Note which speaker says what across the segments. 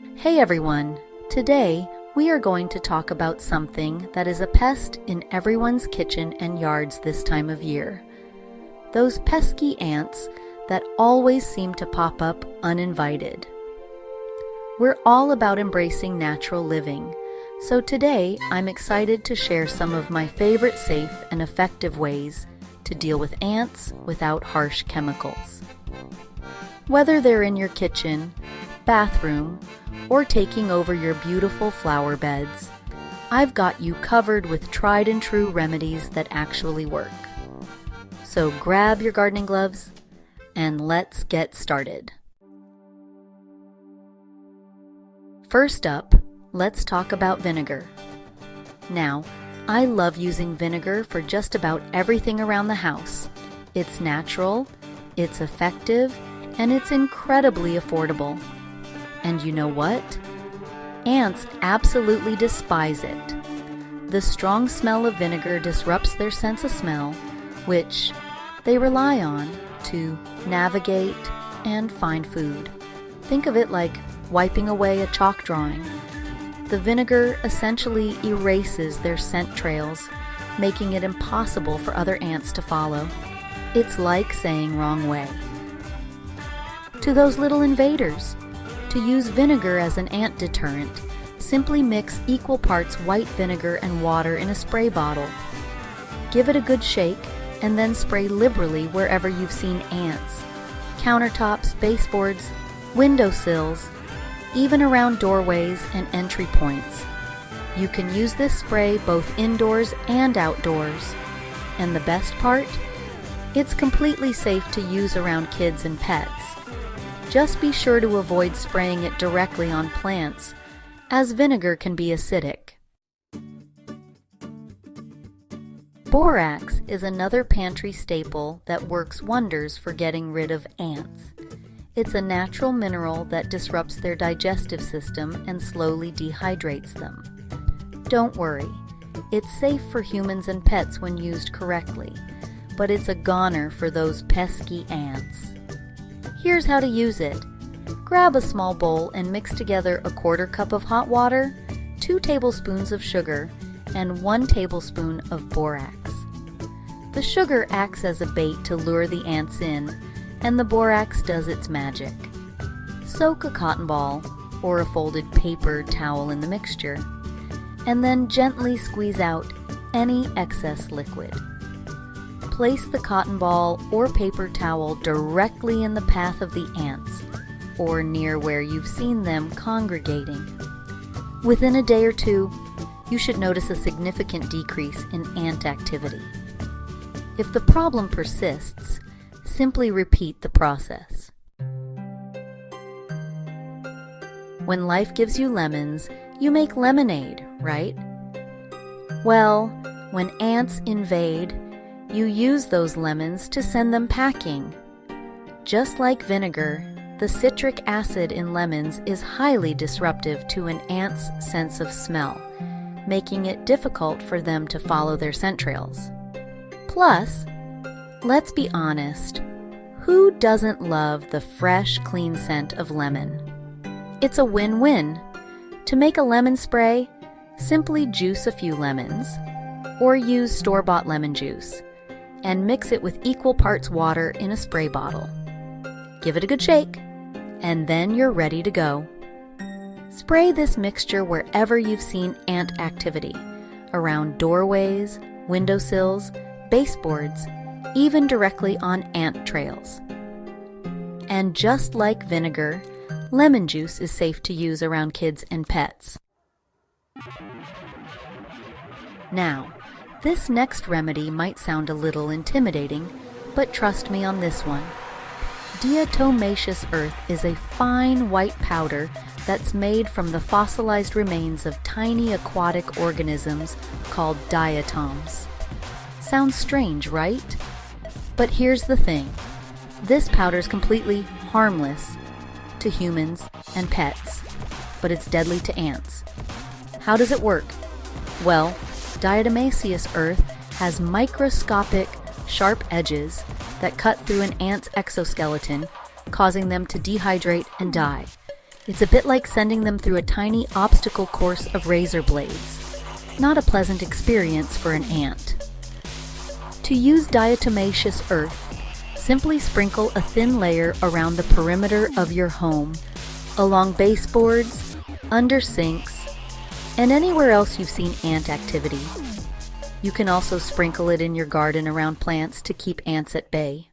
Speaker 1: Hey everyone! Today we are going to talk about something that is a pest in everyone's kitchen and yards this time of year. Those pesky ants that always seem to pop up uninvited. We're all about embracing natural living, so today I'm excited to share some of my favorite safe and effective ways to deal with ants without harsh chemicals. Whether they're in your kitchen, bathroom, or taking over your beautiful flower beds, I've got you covered with tried and true remedies that actually work. So grab your gardening gloves and let's get started. First up, let's talk about vinegar. Now, I love using vinegar for just about everything around the house. It's natural, it's effective, and it's incredibly affordable. And you know what? Ants absolutely despise it. The strong smell of vinegar disrupts their sense of smell, which they rely on to navigate and find food. Think of it like wiping away a chalk drawing. The vinegar essentially erases their scent trails, making it impossible for other ants to follow. It's like saying wrong way. To those little invaders, to use vinegar as an ant deterrent, simply mix equal parts white vinegar and water in a spray bottle. Give it a good shake and then spray liberally wherever you've seen ants. Countertops, baseboards, windowsills, even around doorways and entry points. You can use this spray both indoors and outdoors. And the best part? It's completely safe to use around kids and pets. Just be sure to avoid spraying it directly on plants, as vinegar can be acidic. Borax is another pantry staple that works wonders for getting rid of ants. It's a natural mineral that disrupts their digestive system and slowly dehydrates them. Don't worry, it's safe for humans and pets when used correctly, but it's a goner for those pesky ants. Here's how to use it. Grab a small bowl and mix together a 1/4 cup of hot water, 2 tablespoons of sugar, and 1 tablespoon of borax. The sugar acts as a bait to lure the ants in, and the borax does its magic. Soak a cotton ball or a folded paper towel in the mixture, and then gently squeeze out any excess liquid. Place the cotton ball or paper towel directly in the path of the ants, or near where you've seen them congregating. Within a day or two, you should notice a significant decrease in ant activity. If the problem persists, simply repeat the process. When life gives you lemons, you make lemonade, right? Well, when ants invade, you use those lemons to send them packing. Just like vinegar, the citric acid in lemons is highly disruptive to an ant's sense of smell, making it difficult for them to follow their scent trails. Plus, let's be honest, who doesn't love the fresh, clean scent of lemon? It's a win-win. To make a lemon spray, simply juice a few lemons, or use store-bought lemon juice, and mix it with equal parts water in a spray bottle. Give it a good shake, and then you're ready to go. Spray this mixture wherever you've seen ant activity, around doorways, windowsills, baseboards, even directly on ant trails. And just like vinegar, lemon juice is safe to use around kids and pets. Now, this next remedy might sound a little intimidating, but trust me on this one. Diatomaceous earth is a fine white powder that's made from the fossilized remains of tiny aquatic organisms called diatoms. Sounds strange, right? But here's the thing. This powder's completely harmless to humans and pets, but it's deadly to ants. How does it work? Well, Diatomaceous earth has microscopic, sharp edges that cut through an ant's exoskeleton, causing them to dehydrate and die. It's a bit like sending them through a tiny obstacle course of razor blades. Not a pleasant experience for an ant. To use diatomaceous earth, simply sprinkle a thin layer around the perimeter of your home, along baseboards, under sinks, and anywhere else you've seen ant activity. You can also sprinkle it in your garden around plants to keep ants at bay.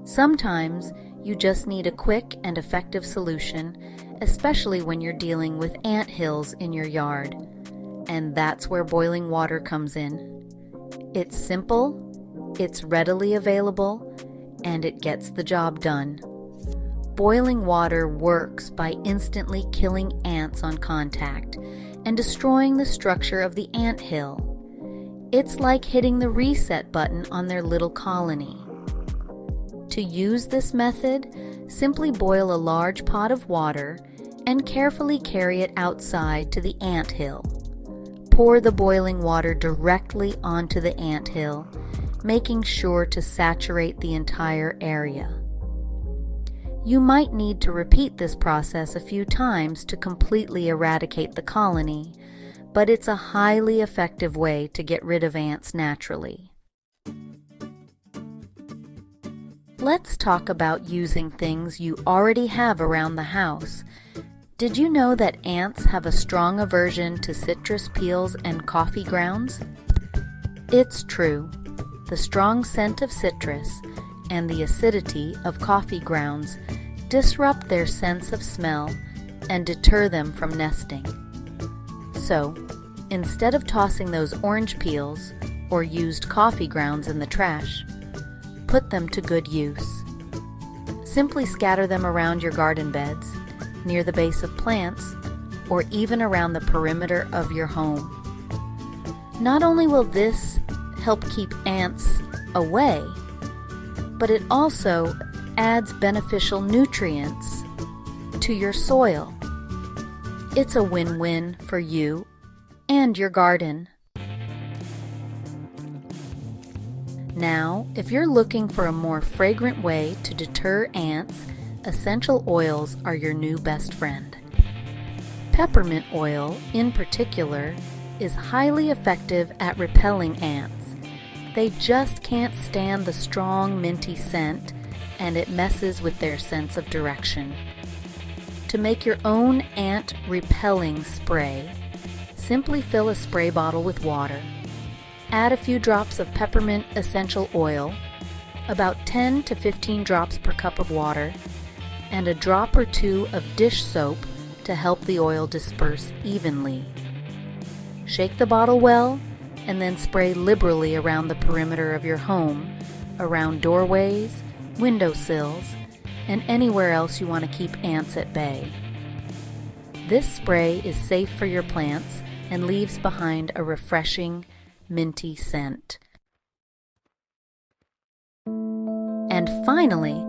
Speaker 1: Sometimes you just need a quick and effective solution, especially when you're dealing with ant hills in your yard. And that's where boiling water comes in. It's simple, it's readily available, and it gets the job done. Boiling water works by instantly killing ants on contact and destroying the structure of the ant hill. It's like hitting the reset button on their little colony. To use this method, simply boil a large pot of water and carefully carry it outside to the ant hill. Pour the boiling water directly onto the ant hill, making sure to saturate the entire area. You might need to repeat this process a few times to completely eradicate the colony, but it's a highly effective way to get rid of ants naturally. Let's talk about using things you already have around the house. Did you know that ants have a strong aversion to citrus peels and coffee grounds? It's true. The strong scent of citrus and the acidity of coffee grounds disrupt their sense of smell and deter them from nesting. So, instead of tossing those orange peels or used coffee grounds in the trash, put them to good use. Simply scatter them around your garden beds, near the base of plants, or even around the perimeter of your home. Not only will this help keep ants away, but it also adds beneficial nutrients to your soil. It's a win-win for you and your garden. Now, if you're looking for a more fragrant way to deter ants, essential oils are your new best friend. Peppermint oil, in particular, is highly effective at repelling ants. They just can't stand the strong, minty scent, and it messes with their sense of direction. To make your own ant-repelling spray, simply fill a spray bottle with water. Add a few drops of peppermint essential oil, about 10 to 15 drops per cup of water, and a drop or two of dish soap to help the oil disperse evenly. Shake the bottle well, and then spray liberally around the perimeter of your home, around doorways, windowsills, and anywhere else you want to keep ants at bay. This spray is safe for your plants and leaves behind a refreshing, minty scent. And finally,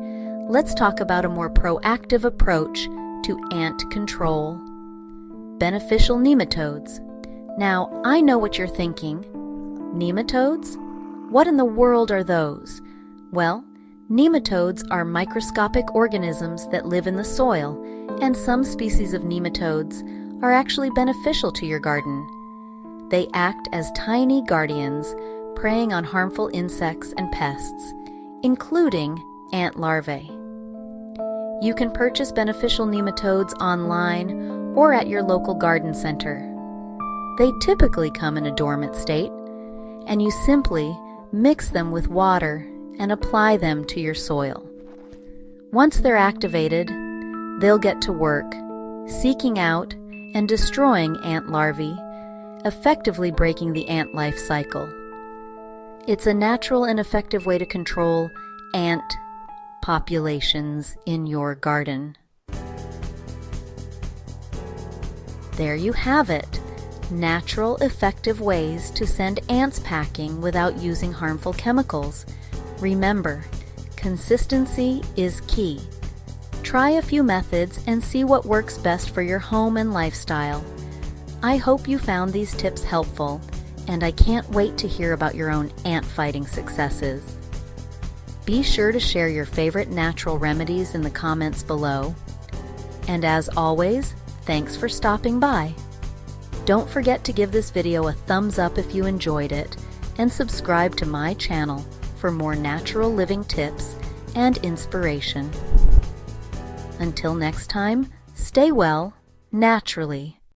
Speaker 1: let's talk about a more proactive approach to ant control. Beneficial nematodes. Now, I know what you're thinking. Nematodes? What in the world are those? Well, nematodes are microscopic organisms that live in the soil, and some species of nematodes are actually beneficial to your garden. They act as tiny guardians, preying on harmful insects and pests, including ant larvae. You can purchase beneficial nematodes online or at your local garden center. They typically come in a dormant state, and you simply mix them with water and apply them to your soil. Once they're activated, they'll get to work, seeking out and destroying ant larvae, effectively breaking the ant life cycle. It's a natural and effective way to control ant populations in your garden. There you have it. Natural, effective ways to send ants packing without using harmful chemicals. Remember, consistency is key. Try a few methods and see what works best for your home and lifestyle. I hope you found these tips helpful, and I can't wait to hear about your own ant fighting successes. Be sure to share your favorite natural remedies in the comments below. And as always, thanks for stopping by. Don't forget to give this video a thumbs up if you enjoyed it, and subscribe to my channel for more natural living tips and inspiration. Until next time, stay well, naturally.